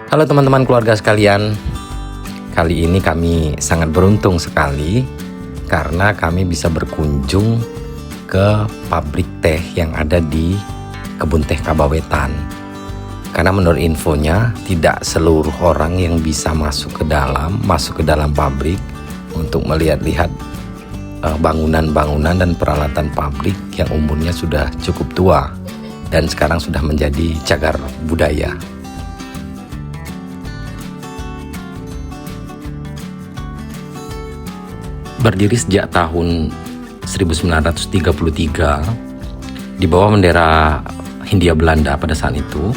Halo teman-teman keluarga sekalian, kali ini kami sangat beruntung sekali karena kami bisa berkunjung ke pabrik teh yang ada di kebun teh Kabawetan. Karena menurut infonya tidak seluruh orang yang bisa masuk ke dalam pabrik untuk melihat-lihat bangunan-bangunan dan peralatan pabrik yang umurnya sudah cukup tua dan sekarang sudah menjadi cagar budaya. Berdiri sejak tahun 1933 di bawah bendera Hindia Belanda pada saat itu,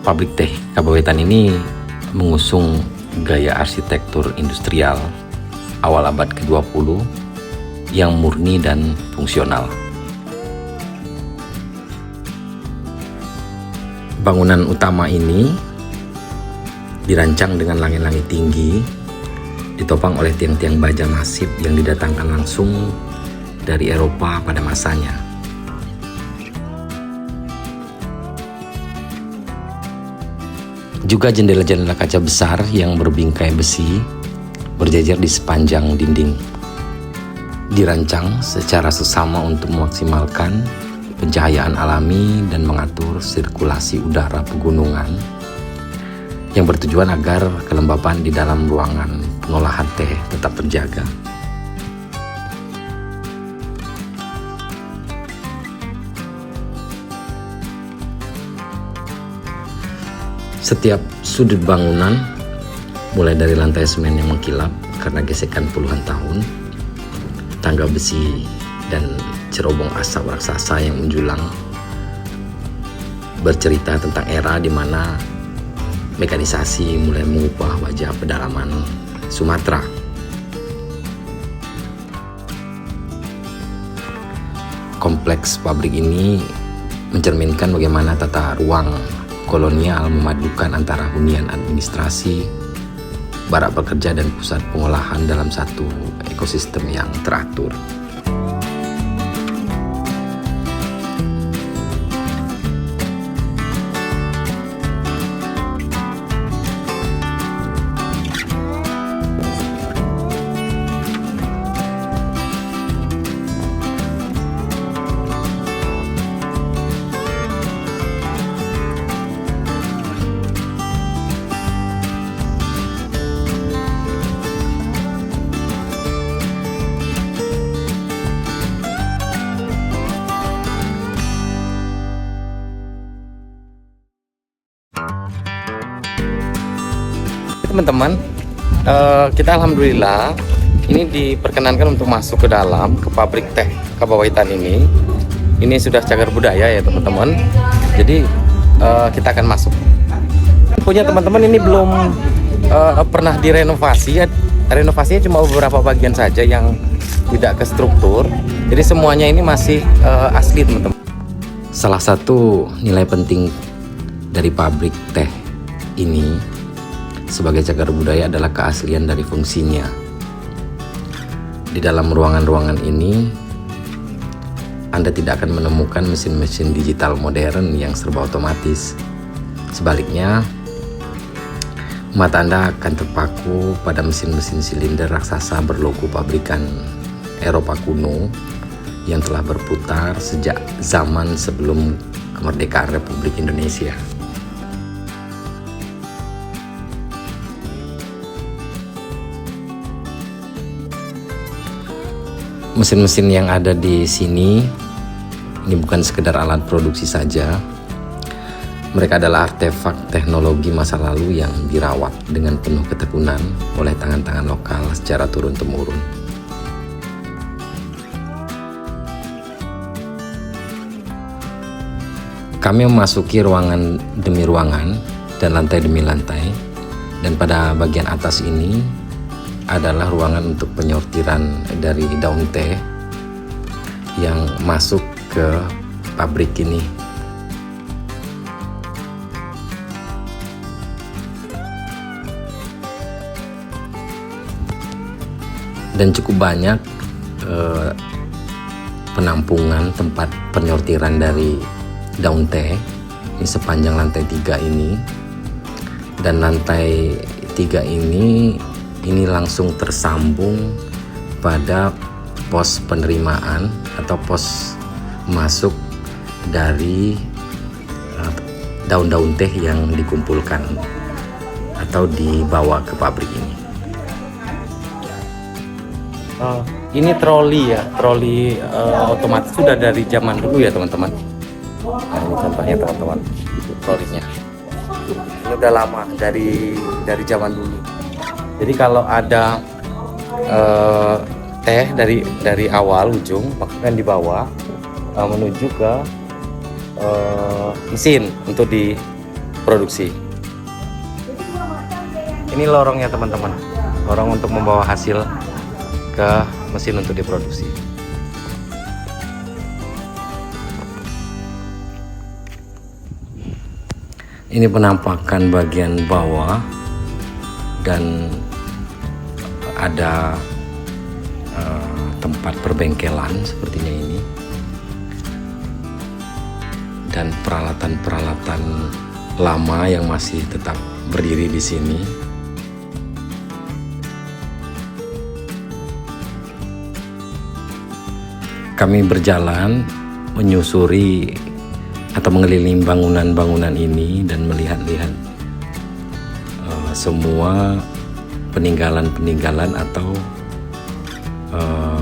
pabrik teh Kabawetan ini mengusung gaya arsitektur industrial awal abad ke-20 yang murni dan fungsional. Bangunan utama ini dirancang dengan langit-langit tinggi, ditopang oleh tiang-tiang baja masif yang didatangkan langsung dari Eropa pada masanya. Juga jendela-jendela kaca besar yang berbingkai besi berjajar di sepanjang dinding. Dirancang secara sesama untuk memaksimalkan pencahayaan alami dan mengatur sirkulasi udara pegunungan yang bertujuan agar kelembapan di dalam ruangan pengolahan teh tetap terjaga. Setiap sudut bangunan, mulai dari lantai semen yang mengkilap karena gesekan puluhan tahun, tangga besi dan cerobong asap raksasa yang menjulang, bercerita tentang era di mana mekanisasi mulai mengubah wajah pedalaman Sumatera. Kompleks pabrik ini mencerminkan bagaimana tata ruang kolonial memadukan antara hunian administrasi, barak pekerja dan pusat pengolahan dalam satu ekosistem yang teratur. Teman-teman, kita alhamdulillah ini diperkenankan untuk masuk ke dalam ke pabrik teh Kabawetan ini. Ini sudah cagar budaya ya teman-teman. Jadi kita akan masuk. Punya teman-teman ini belum pernah direnovasi ya. Renovasinya cuma beberapa bagian saja yang tidak ke struktur. Jadi semuanya ini masih asli teman-teman. Salah satu nilai penting dari pabrik teh ini sebagai cagar budaya adalah keaslian dari fungsinya. Di dalam ruangan-ruangan ini, Anda tidak akan menemukan mesin-mesin digital modern yang serba otomatis. Sebaliknya, mata Anda akan terpaku pada mesin-mesin silinder raksasa berlogo pabrikan Eropa kuno yang telah berputar sejak zaman sebelum kemerdekaan Republik Indonesia. Mesin-mesin yang ada di sini ini bukan sekedar alat produksi saja. Mereka adalah artefak teknologi masa lalu yang dirawat dengan penuh ketekunan oleh tangan-tangan lokal secara turun-temurun. Kami memasuki ruangan demi ruangan dan lantai demi lantai, dan pada bagian atas ini adalah ruangan untuk penyortiran dari daun teh yang masuk ke pabrik ini. Dan cukup banyak penampungan tempat penyortiran dari daun teh. Ini sepanjang lantai 3 ini Dan lantai 3 ini langsung tersambung pada pos penerimaan atau pos masuk dari daun-daun teh yang dikumpulkan atau dibawa ke pabrik ini. Ini troli ya, troli otomatis sudah dari zaman dulu ya teman-teman. Nah, ini contohnya teman-teman, trolinya. Ini udah lama dari zaman dulu. Jadi kalau ada teh dari awal ujung, maka dibawa menuju ke mesin untuk diproduksi. Ini lorongnya teman-teman, lorong untuk membawa hasil ke mesin untuk diproduksi. Ini penampakan bagian bawah dan ada tempat perbengkelan sepertinya ini, dan peralatan-peralatan lama yang masih tetap berdiri di sini. Kami berjalan menyusuri atau mengelilingi bangunan-bangunan ini dan melihat-lihat semua peninggalan-peninggalan atau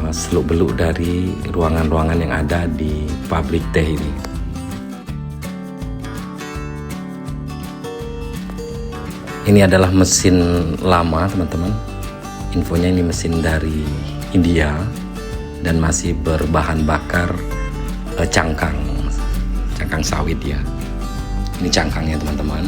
seluk-beluk dari ruangan-ruangan yang ada di pabrik teh ini. Ini adalah mesin lama teman-teman. Infonya ini mesin dari India dan masih berbahan bakar cangkang sawit ya. Ini cangkangnya teman-teman.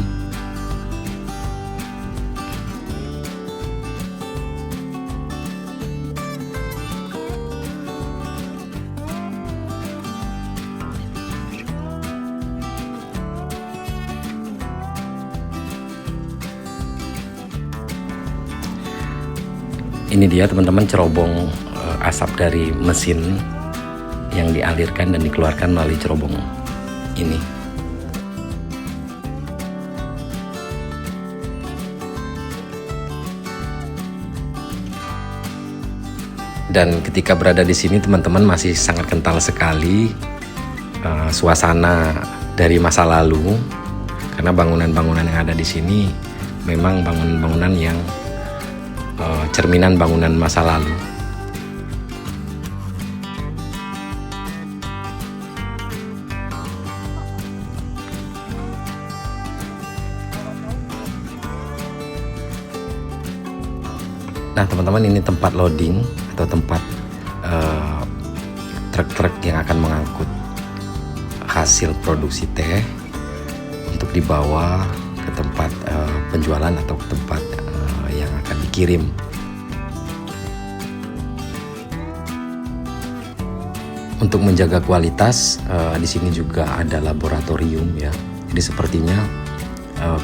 Ini dia teman-teman cerobong asap dari mesin yang dialirkan dan dikeluarkan melalui cerobong ini. Dan ketika berada di sini teman-teman masih sangat kental sekali suasana dari masa lalu, karena bangunan-bangunan yang ada di sini memang bangunan-bangunan yang cerminan bangunan masa lalu. Nah teman-teman, ini tempat loading atau tempat truk-truk yang akan mengangkut hasil produksi teh untuk dibawa ke tempat penjualan atau ke tempat yang akan dikirim. Untuk menjaga kualitas, di sini juga ada laboratorium ya. Jadi sepertinya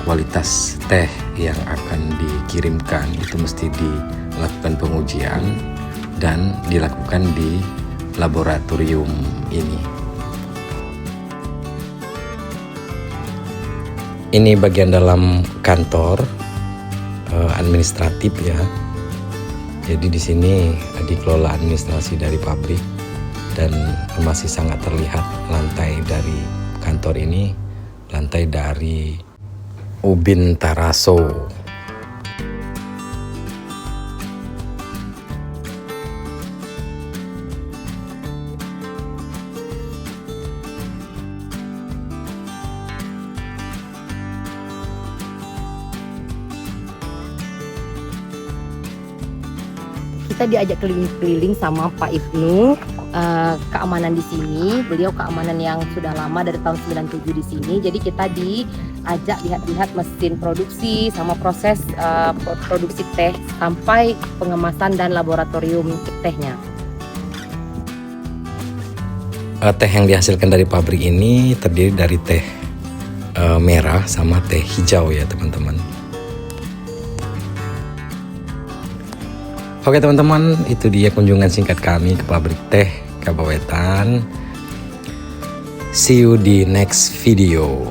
kualitas teh yang akan dikirimkan itu mesti dilakukan pengujian dan dilakukan di laboratorium ini. Ini bagian dalam kantor administratif ya. Jadi di sini dikelola administrasi dari pabrik dan masih sangat terlihat lantai dari kantor ini, lantai dari Ubin Taraso. Kita diajak keliling-keliling sama Pak Ibnu, keamanan di sini. Beliau keamanan yang sudah lama dari tahun 97 di sini. Jadi kita diajak lihat-lihat mesin produksi sama proses produksi teh sampai pengemasan dan laboratorium tehnya. Teh yang dihasilkan dari pabrik ini terdiri dari teh merah sama teh hijau ya teman-teman. Oke teman-teman, itu dia kunjungan singkat kami ke pabrik teh Kabawetan. See you di next video.